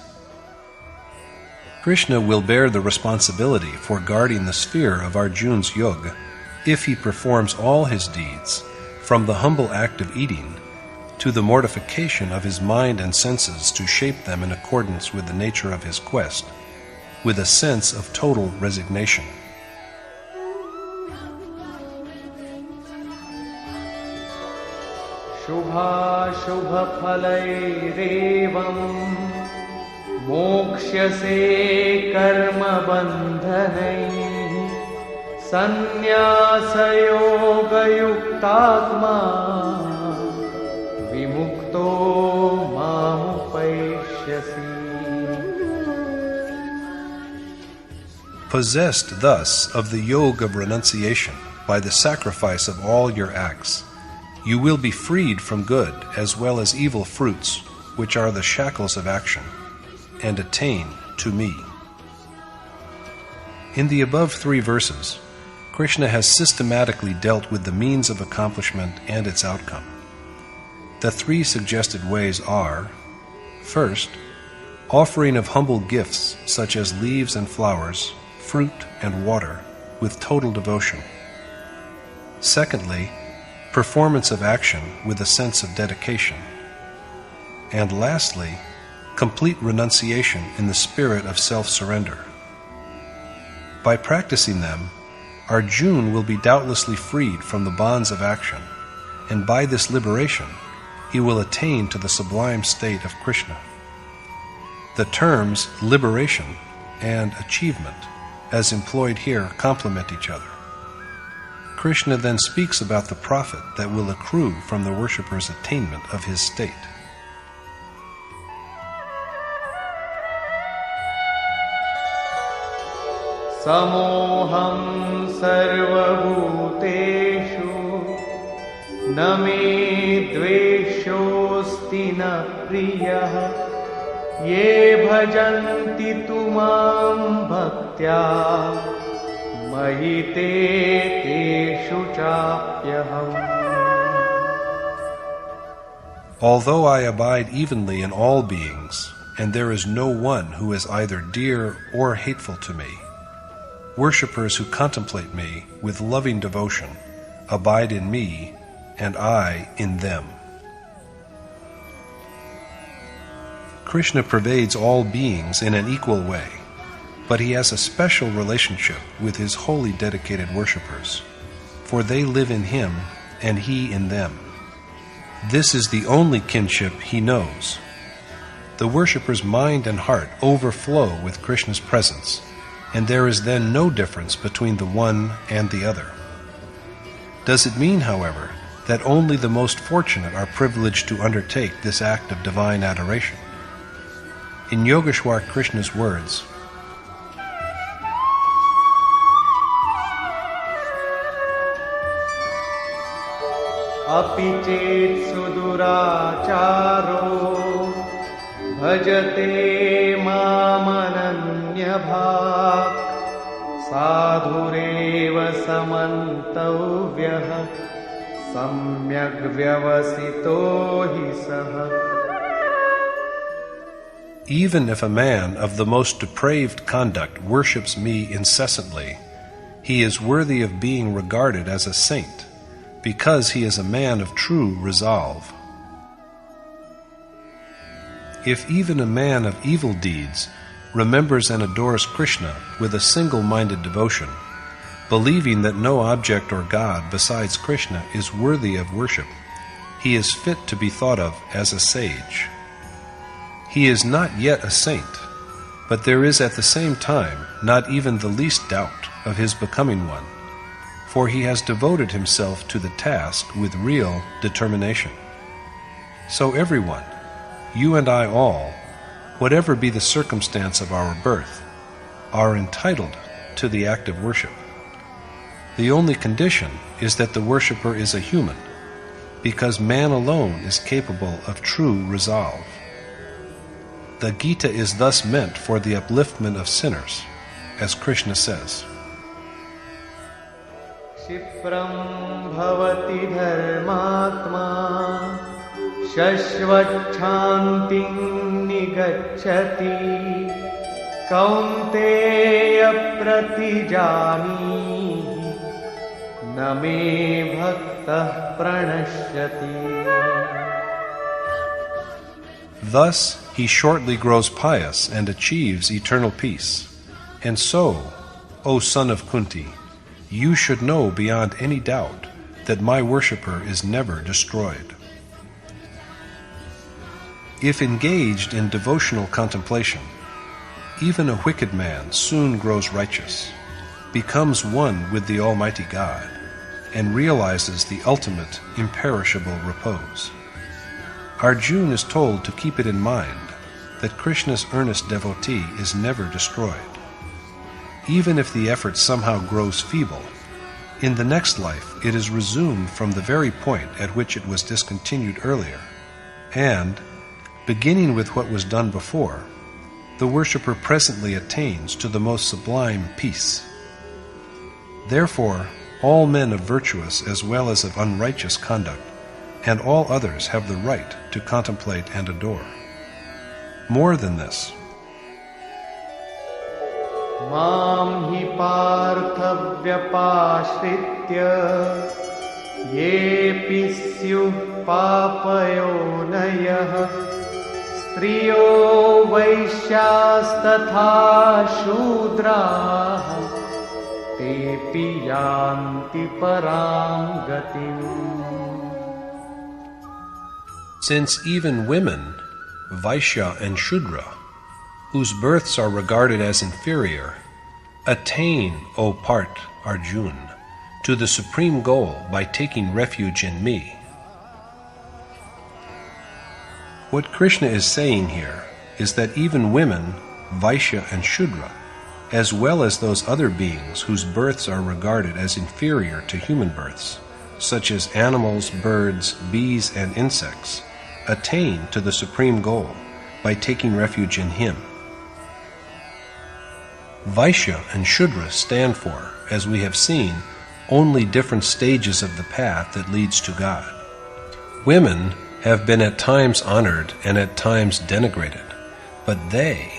Speaker 1: Krishna will bear the responsibility for guarding the sphere of Arjuna's yoga if he performs all his deeds, from the humble act of eating to the mortification of his mind and senses to shape them in accordance with the nature of his quest, with a sense of total resignation.
Speaker 2: शुभाशुभफलैरेवम् मोक्ष्यसे कर्मबन्धनैः सन्न्यासयोगयुक्तात्मा विमुक्तो मामुपैष्यसि.
Speaker 1: Possessed thus of the yoga of renunciation by the sacrifice of all your acts, you will be freed from good as well as evil fruits, which are the shackles of action, and attain to me. In the above 3 verses, Krishna has systematically dealt with the means of accomplishment and its outcome. The 3 suggested ways are: first, offering of humble gifts such as leaves and flowers, fruit and water, with total devotion. Secondly, performance of action with a sense of dedication. And lastly, complete renunciation in the spirit of self-surrender. By practicing them, Arjuna will be doubtlessly freed from the bonds of action, and by this liberation, he will attain to the sublime state of Krishna. The terms liberation and achievement, as employed here, complement each other. Krishna then speaks about the profit that will accrue from the worshipper's attainment of his state.
Speaker 2: Samoham sarvabhuteshu na me dveshosti na priyah ye bhajanti tumam bhaktya Mahite teshu chapyaham.
Speaker 1: Although I abide evenly in all beings, and there is no one who is either dear or hateful to me, worshippers who contemplate me with loving devotion abide in me, and I in them. Krishna pervades all beings in an equal way, but he has a special relationship with his wholly dedicated worshippers, for they live in him and he in them. This is the only kinship he knows. The worshipper's mind and heart overflow with Krishna's presence, and there is then no difference between the one and the other. Does it mean, however, that only the most fortunate are privileged to undertake this act of divine adoration? In Yogeshwar Krishna's words,
Speaker 2: Api chet suduracharo bhajate mamananya bhak sadhureva samantavyah samyak vyavasito hi saha.
Speaker 1: Even if a man of the most depraved conduct worships me incessantly, he is worthy of being regarded as a saint, because he is a man of true resolve. If even a man of evil deeds remembers and adores Krishna with a single-minded devotion, believing that no object or God besides Krishna is worthy of worship, he is fit to be thought of as a sage. He is not yet a saint, but there is at the same time not even the least doubt of his becoming one, for he has devoted himself to the task with real determination. So everyone, you and I all, whatever be the circumstance of our birth, are entitled to the act of worship. The only condition is that the worshipper is a human, because man alone is capable of true resolve. The Gita is thus meant for the upliftment of sinners, as Krishna says,
Speaker 2: Shipram bhavati dharmatma shashvachantim nigacchati कौन्तेय प्रतिजानीहि न मे भक्तः प्रणश्यति.
Speaker 1: Thus he shortly grows pious and achieves eternal peace. And so, O son of Kunti, you should know beyond any doubt that my worshipper is never destroyed. If engaged in devotional contemplation, even a wicked man soon grows righteous, becomes one with the Almighty God, and realizes the ultimate imperishable repose. Arjuna is told to keep it in mind that Krishna's earnest devotee is never destroyed. Even if the effort somehow grows feeble, in the next life it is resumed from the very point at which it was discontinued earlier, and, beginning with what was done before, the worshipper presently attains to the most sublime peace. Therefore, all men of virtuous as well as of unrighteous conduct, and all others have the right to contemplate and adore. More than this,
Speaker 2: Mam hi partha vyapashritya yepi syuh papayonayah striyo vaishyastatha shudrah tepi yanti param gatim.
Speaker 1: since even women, Vaishya and Shudra, whose births are regarded as inferior, attain, O Part Arjuna, to the supreme goal by taking refuge in me. What Krishna is saying here is that even women, Vaishya and Shudra, as well as those other beings whose births are regarded as inferior to human births, such as animals, birds, bees, and insects, attain to the supreme goal by taking refuge in Him. Vaishya and Shudra stand for, as we have seen, only different stages of the path that leads to God. Women have been at times honored and at times denigrated, but they,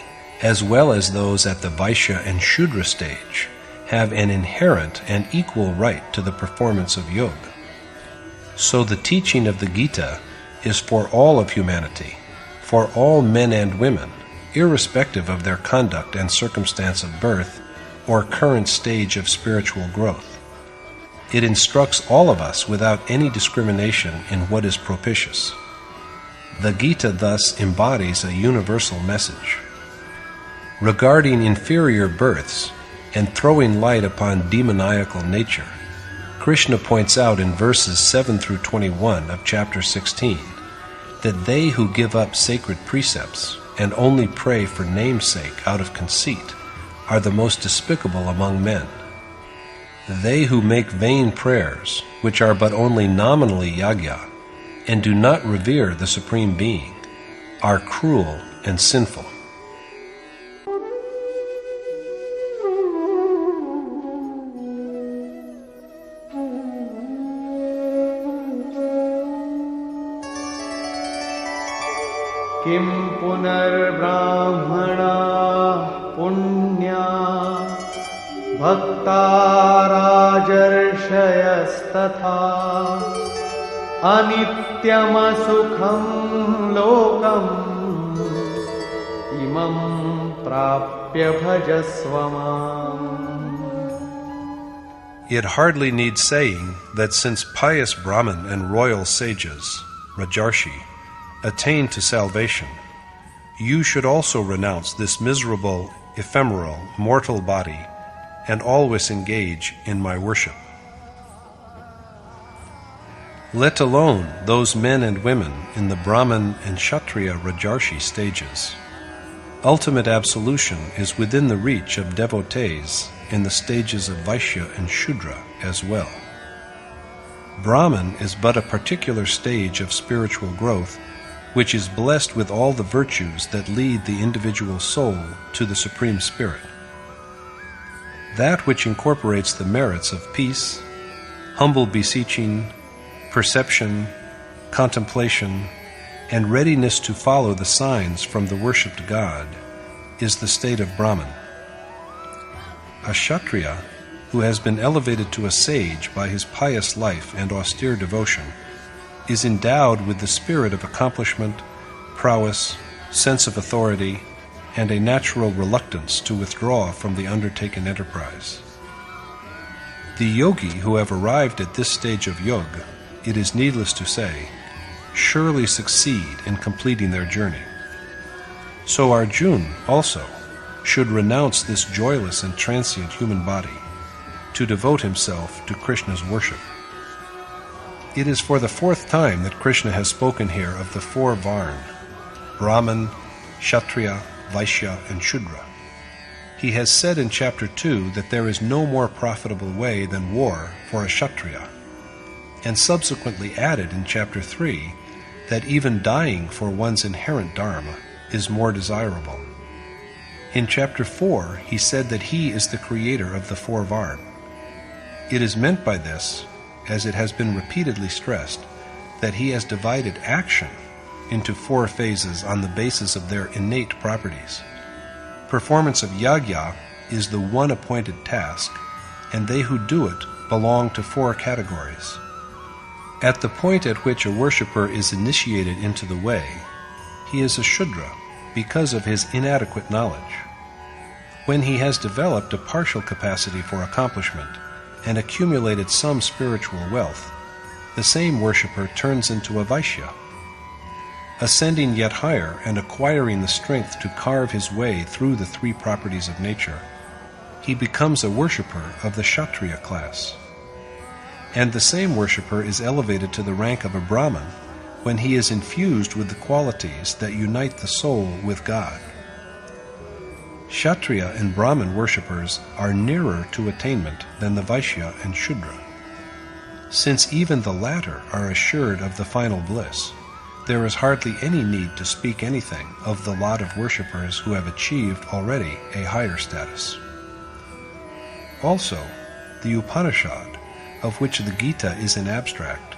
Speaker 1: as well as those at the Vaishya and Shudra stage, have an inherent and equal right to the performance of yoga. So the teaching of the Gita is for all of humanity, for all men and women, irrespective of their conduct and circumstance of birth or current stage of spiritual growth. It instructs all of us without any discrimination in what is propitious. The Gita thus embodies a universal message. Regarding inferior births and throwing light upon demoniacal nature, Krishna points out in verses 7 through 21 of chapter 16 that they who give up sacred precepts and only pray for name's sake out of conceit are the most despicable among men. They who make vain prayers, which are but only nominally yagya, and do not revere the Supreme Being, are cruel and sinful.
Speaker 2: Kim punarbrahmana punya bhakta rajarshyastatha anityam sukham lokam imam prapya bhajasvamam.
Speaker 1: It hardly needs saying that since pious Brahmin and royal sages, Rajarshi, attain to salvation, you should also renounce this miserable, ephemeral, mortal body and always engage in my worship. Let alone those men and women in the Brahman and Kshatriya Rajarshi stages. Ultimate absolution is within the reach of devotees in the stages of Vaishya and Shudra as well. Brahman is but a particular stage of spiritual growth which is blessed with all the virtues that lead the individual soul to the Supreme Spirit. That which incorporates the merits of peace, humble beseeching, perception, contemplation, and readiness to follow the signs from the worshipped God is the state of Brahman. A Kshatriya, who has been elevated to a sage by his pious life and austere devotion, is endowed with the spirit of accomplishment, prowess, sense of authority, and a natural reluctance to withdraw from the undertaken enterprise. The yogi who have arrived at this stage of yoga, it is needless to say, surely succeed in completing their journey. So Arjuna also should renounce this joyless and transient human body to devote himself to Krishna's worship. It is for the fourth time that Krishna has spoken here of the four Varna: Brahman, Kshatriya, Vaishya, and Shudra. He has said in chapter 2 that there is no more profitable way than war for a Kshatriya, and subsequently added in chapter 3 that even dying for one's inherent Dharma is more desirable. In chapter 4 he said that he is the creator of the four Varna. It is meant by this, as it has been repeatedly stressed, that he has divided action into four phases on the basis of their innate properties. Performance of yagya is the one appointed task, and they who do it belong to four categories. At the point at which a worshipper is initiated into the way, he is a Shudra because of his inadequate knowledge. When he has developed a partial capacity for accomplishment and accumulated some spiritual wealth, the same worshipper turns into a Vaishya. Ascending yet higher and acquiring the strength to carve his way through the three properties of nature, he becomes a worshipper of the Kshatriya class. And the same worshipper is elevated to the rank of a Brahman when he is infused with the qualities that unite the soul with God. Kshatriya and Brahman worshippers are nearer to attainment than the Vaishya and Shudra. Since even the latter are assured of the final bliss, there is hardly any need to speak anything of the lot of worshippers who have achieved already a higher status. Also, the Upanishad, of which the Gita is an abstract,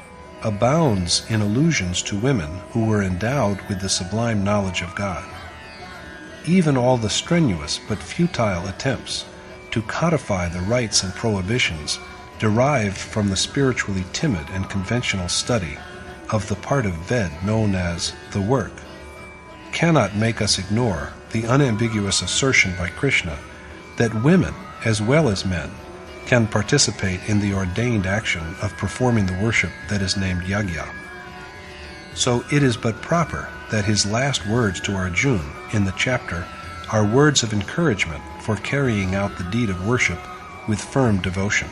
Speaker 1: abounds in allusions to women who were endowed with the sublime knowledge of God. Even all the strenuous but futile attempts to codify the rites and prohibitions derived from the spiritually timid and conventional study of the part of Ved known as the work cannot make us ignore the unambiguous assertion by Krishna that women, as well as men, can participate in the ordained action of performing the worship that is named yagya. So it is but proper that his last words to Arjuna in the chapter are words of encouragement for carrying out the deed of worship with firm devotion.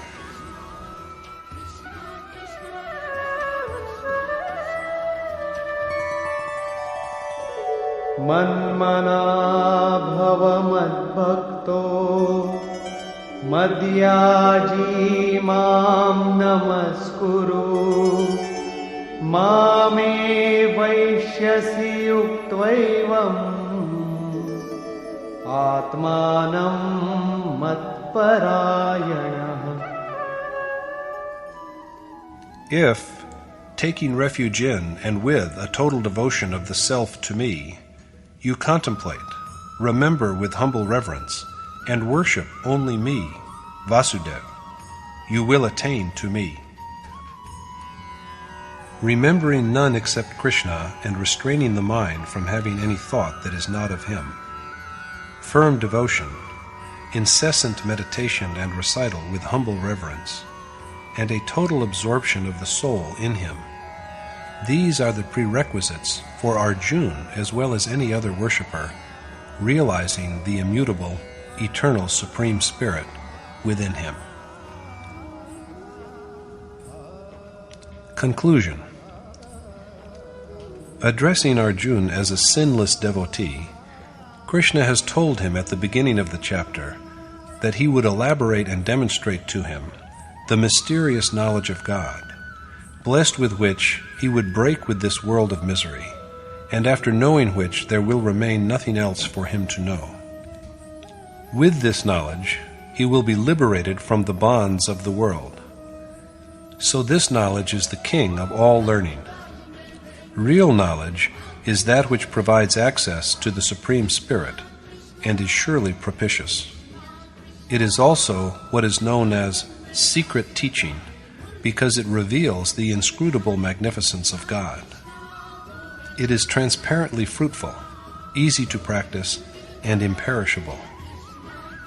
Speaker 2: Manmana bhava madbhakto madhyaji mam namaskuru mame vaishyasi yuktvaivam atmanam matparayanah.
Speaker 1: If, taking refuge in and with a total devotion of the self to me, you contemplate, remember with humble reverence, and worship only me, Vasudeva, you will attain to me. Remembering none except Krishna and restraining the mind from having any thought that is not of him, firm devotion, incessant meditation and recital with humble reverence, and a total absorption of the soul in him, these are the prerequisites for Arjuna as well as any other worshipper realizing the immutable, eternal Supreme Spirit within him. Conclusion. Addressing Arjuna as a sinless devotee, Krishna has told him at the beginning of the chapter that he would elaborate and demonstrate to him the mysterious knowledge of God, blessed with which he would break with this world of misery, and after knowing which there will remain nothing else for him to know. With this knowledge, he will be liberated from the bonds of the world. So this knowledge is the king of all learning. Real knowledge is that which provides access to the Supreme Spirit, and is surely propitious. It is also what is known as secret teaching, because it reveals the inscrutable magnificence of God. It is transparently fruitful, easy to practice, and imperishable.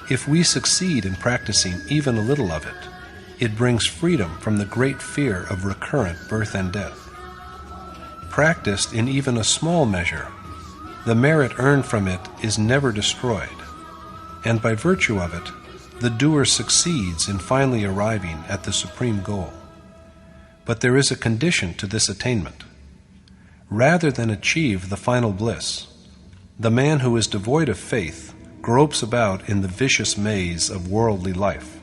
Speaker 1: If we succeed in practicing even a little of it, it brings freedom from the great fear of recurrent birth and death. Practiced in even a small measure, the merit earned from it is never destroyed, and by virtue of it, the doer succeeds in finally arriving at the supreme goal. But there is a condition to this attainment. Rather than achieve the final bliss, the man who is devoid of faith gropes about in the vicious maze of worldly life.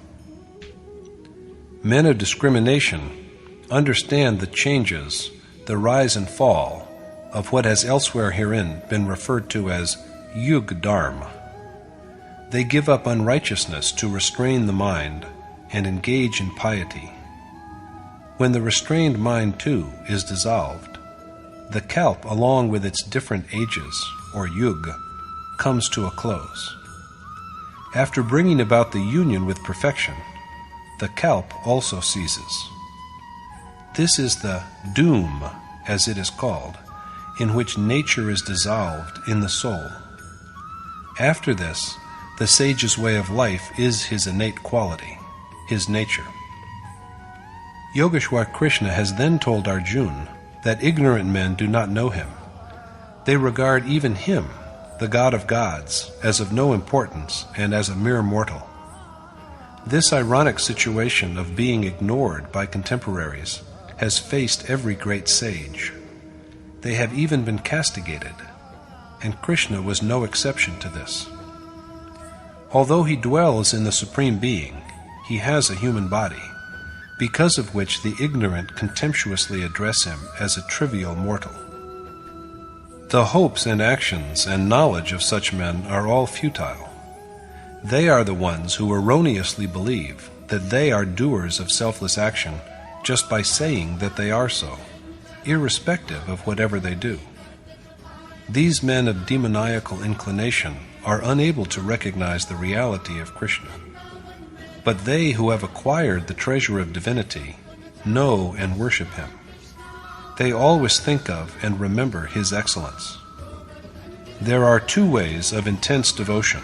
Speaker 1: Men of discrimination understand the changes, the rise and fall, of what has elsewhere herein been referred to as Dharma. They give up unrighteousness to restrain the mind and engage in piety. When the restrained mind too is dissolved, the kalp, along with its different ages, or yug, comes to a close. After bringing about the union with perfection, the kalp also ceases. This is the doom, as it is called, in which nature is dissolved in the soul. After this, the sage's way of life is his innate quality, his nature. Yogeshwar Krishna has then told Arjuna that ignorant men do not know him. They regard even him, the God of gods, as of no importance and as a mere mortal. This ironic situation of being ignored by contemporaries has faced every great sage. They have even been castigated, and Krishna was no exception to this. Although he dwells in the Supreme Being, he has a human body, because of which the ignorant contemptuously address him as a trivial mortal. The hopes and actions and knowledge of such men are all futile. They are the ones who erroneously believe that they are doers of selfless action just by saying that they are so, irrespective of whatever they do. These men of demoniacal inclination are unable to recognize the reality of Krishna. But they who have acquired the treasure of divinity know and worship him. They always think of and remember his excellence. There are two ways of intense devotion,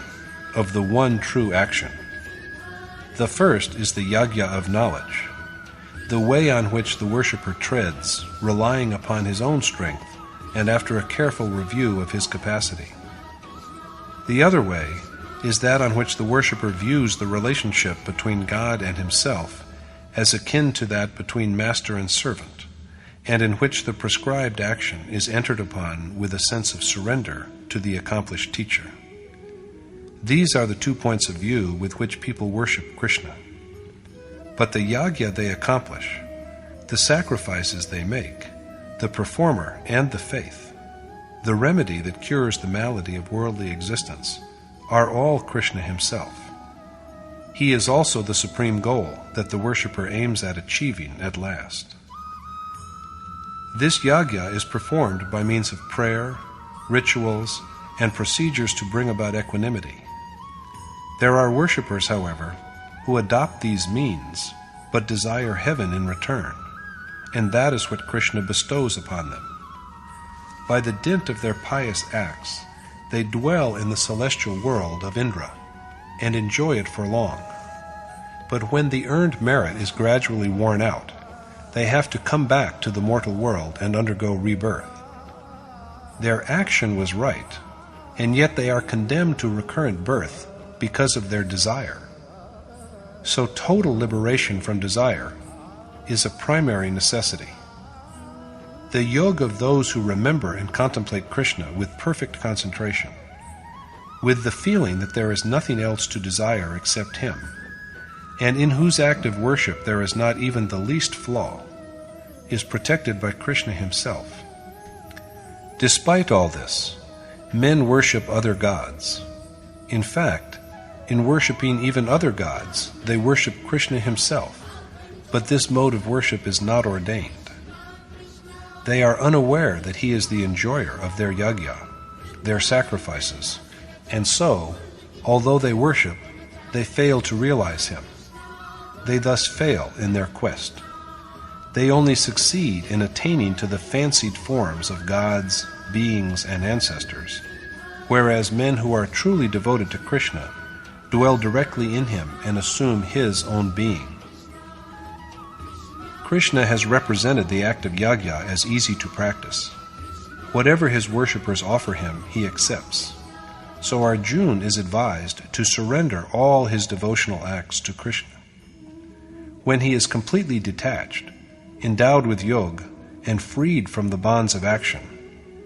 Speaker 1: of the one true action. The first is the yagya of knowledge, the way on which the worshipper treads, relying upon his own strength and after a careful review of his capacity. The other way is that on which the worshipper views the relationship between God and himself as akin to that between master and servant, and in which the prescribed action is entered upon with a sense of surrender to the accomplished teacher. These are the 2 points of view with which people worship Krishna. But the yagya they accomplish, the sacrifices they make, the performer and the faith, the remedy that cures the malady of worldly existence, are all Krishna himself. He is also the supreme goal that the worshipper aims at achieving at last. This yagya is performed by means of prayer, rituals, and procedures to bring about equanimity. There are worshippers, however, who adopt these means, but desire heaven in return, and that is what Krishna bestows upon them. By the dint of their pious acts, they dwell in the celestial world of Indra, and enjoy it for long. But when the earned merit is gradually worn out, they have to come back to the mortal world and undergo rebirth. Their action was right, and yet they are condemned to recurrent birth because of their desire. So total liberation from desire is a primary necessity. The yoga of those who remember and contemplate Krishna with perfect concentration, with the feeling that there is nothing else to desire except him, and in whose active worship there is not even the least flaw, is protected by Krishna himself. Despite all this, men worship other gods. In fact, in worshipping even other gods, they worship Krishna himself, but this mode of worship is not ordained. They are unaware that he is the enjoyer of their yagya, their sacrifices, And so, although they worship, they fail to realize him. They thus fail in their quest. They only succeed in attaining to the fancied forms of gods, beings, and ancestors, whereas men who are truly devoted to Krishna dwell directly in him and assume his own being. Krishna has represented the act of yajna as easy to practice. Whatever his worshippers offer him, he accepts. So Arjuna is advised to surrender all his devotional acts to Krishna. When he is completely detached, endowed with yoga, and freed from the bonds of action,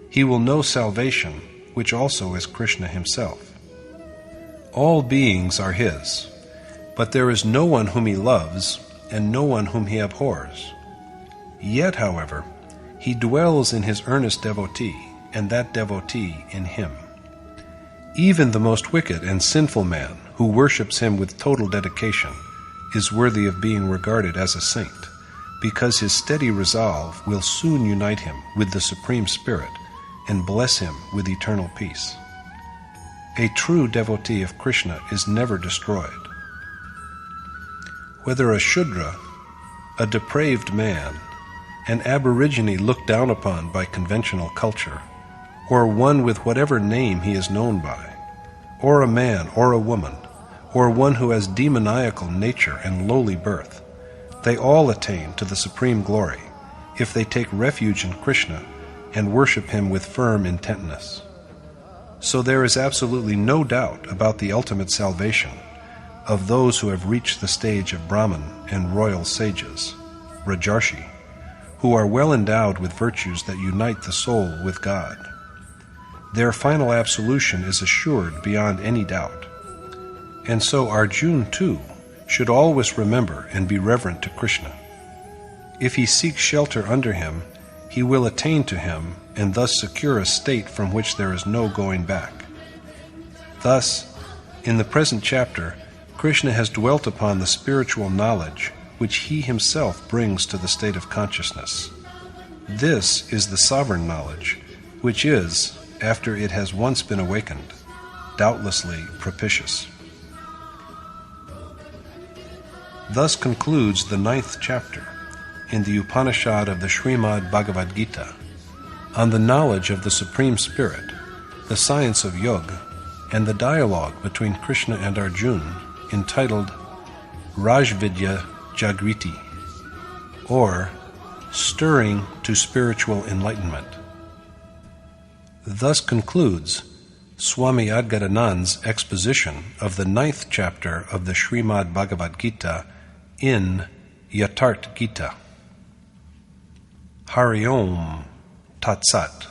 Speaker 1: he will know salvation, which also is Krishna himself. All beings are his, but there is no one whom he loves and no one whom he abhors. Yet, however, he dwells in his earnest devotee, and that devotee in him. Even the most wicked and sinful man who worships him with total dedication is worthy of being regarded as a saint, because his steady resolve will soon unite him with the Supreme Spirit and bless him with eternal peace. A true devotee of Krishna is never destroyed. Whether a Shudra, a depraved man, an aborigine looked down upon by conventional culture, or one with whatever name he is known by, or a man or a woman, or one who has demoniacal nature and lowly birth, they all attain to the supreme glory if they take refuge in Krishna and worship him with firm intentness. So there is absolutely no doubt about the ultimate salvation of those who have reached the stage of Brahman and royal sages, Rajarshi, who are well endowed with virtues that unite the soul with God. Their final absolution is assured beyond any doubt. And so Arjuna, too, should always remember and be reverent to Krishna. If he seeks shelter under him, he will attain to him and thus secure a state from which there is no going back. Thus, in the present chapter, Krishna has dwelt upon the spiritual knowledge which he himself brings to the state of consciousness. This is the sovereign knowledge, which is, after it has once been awakened, doubtlessly propitious. Thus concludes the 9th chapter in the Upanishad of the Srimad Bhagavad Gita on the knowledge of the Supreme Spirit, the science of yoga, and the dialogue between Krishna and Arjuna, entitled Rajvidya Jagriti, or Stirring to Spiritual Enlightenment. Thus concludes Swami Adgadanand's exposition of the 9th chapter of the Srimad Bhagavad Gita in Yatart Gita. Hari Om Tat Sat.